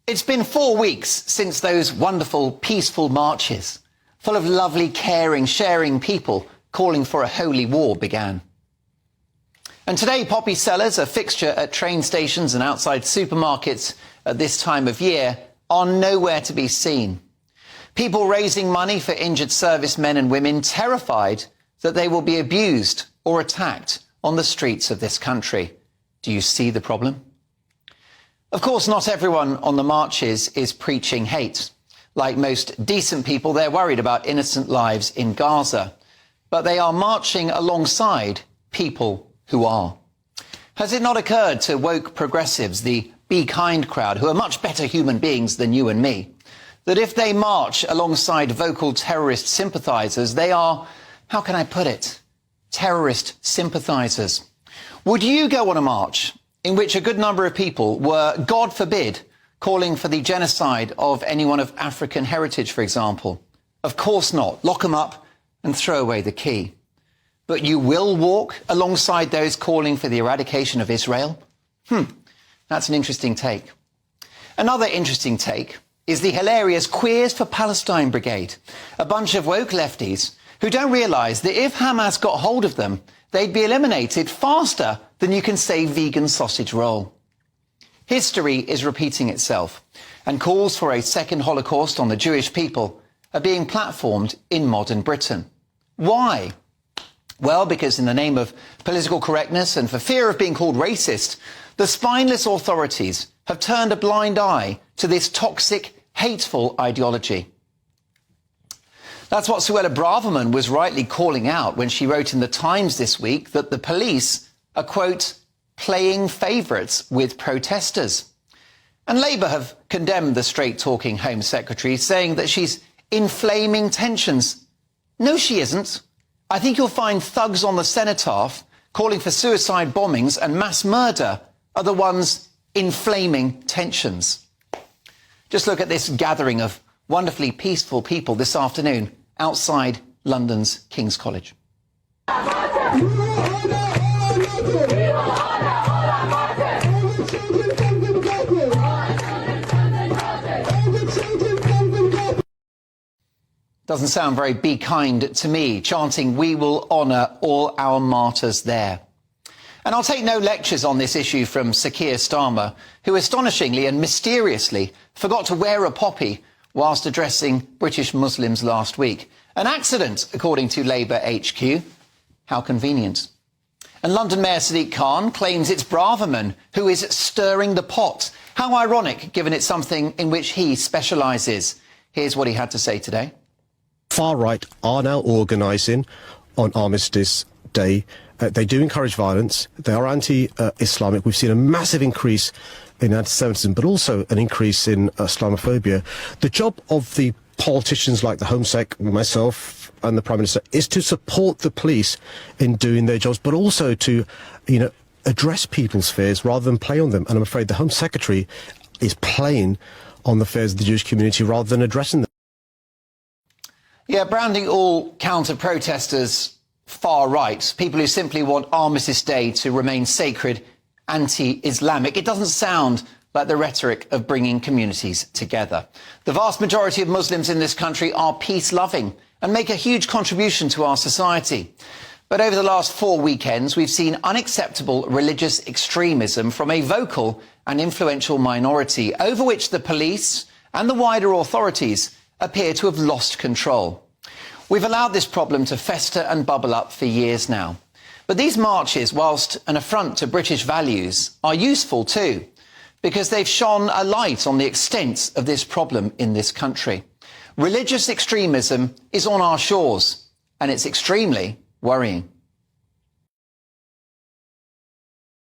It's been 4 weeks since those wonderful, peaceful marches, full of lovely, caring, sharing people calling for a holy war began. And today, poppy sellers, a fixture at train stations and outside supermarkets at this time of year, are nowhere to be seen. People raising money for injured servicemen and women, terrified that they will be abused or attacked on the streets of this country. Do you see the problem? Of course, not everyone on the marches is preaching hate. Like most decent people, they're worried about innocent lives in Gaza. But they are marching alongside people who are. Has it not occurred to woke progressives, the Be Kind crowd, who are much better human beings than you and me, that if they march alongside vocal terrorist sympathisers, they are, how can I put it, terrorist sympathisers? Would you go on a march in which a good number of people were, God forbid, calling for the genocide of anyone of African heritage, for example? Of course not. Lock them up and throw away the key. But you will walk alongside those calling for the eradication of Israel? That's an interesting take. Another interesting take is the hilarious Queers for Palestine Brigade, a bunch of woke lefties who don't realise that if Hamas got hold of them, they'd be eliminated faster than you can say vegan sausage roll. History is repeating itself, and calls for a second Holocaust on the Jewish people are being platformed in modern Britain. Why? Well, because in the name of political correctness and for fear of being called racist, the spineless authorities have turned a blind eye to this toxic, hateful ideology. That's what Suella Braverman was rightly calling out when she wrote in the Times this week that the police are, quote, playing favourites with protesters. And Labour have condemned the straight-talking Home Secretary, saying that she's inflaming tensions. No, she isn't. I think you'll find thugs on the Cenotaph calling for suicide bombings and mass murder are the ones inflaming tensions. Just look at this gathering of wonderfully peaceful people this afternoon outside London's King's College. Doesn't sound very Be Kind to me, chanting, "We will honour all our martyrs there." And I'll take no lectures on this issue from Sir Keir Starmer, who astonishingly and mysteriously forgot to wear a poppy whilst addressing British Muslims last week. An accident, according to Labour HQ. How convenient. And London Mayor Sadiq Khan claims it's Braverman who is stirring the pot. How ironic, given it's something in which he specialises. Here's what he had to say today. Far right are now organising on Armistice Day. They do encourage violence. They are anti-Islamic. We've seen a massive increase in anti-Semitism, but also an increase in Islamophobia. The job of the politicians like the Home Sec, myself and the Prime Minister is to support the police in doing their jobs, but also to, address people's fears rather than play on them. And I'm afraid the Home Secretary is playing on the fears of the Jewish community rather than addressing them. Yeah, branding all counter-protesters far right, people who simply want Armistice Day to remain sacred, anti-Islamic. It doesn't sound like the rhetoric of bringing communities together. The vast majority of Muslims in this country are peace-loving and make a huge contribution to our society. But over the last 4 weekends, we've seen unacceptable religious extremism from a vocal and influential minority over which the police and the wider authorities appear to have lost control. We've allowed this problem to fester and bubble up for years now. But these marches, whilst an affront to British values, are useful too, because they've shone a light on the extent of this problem in this country. Religious extremism is on our shores, and it's extremely worrying.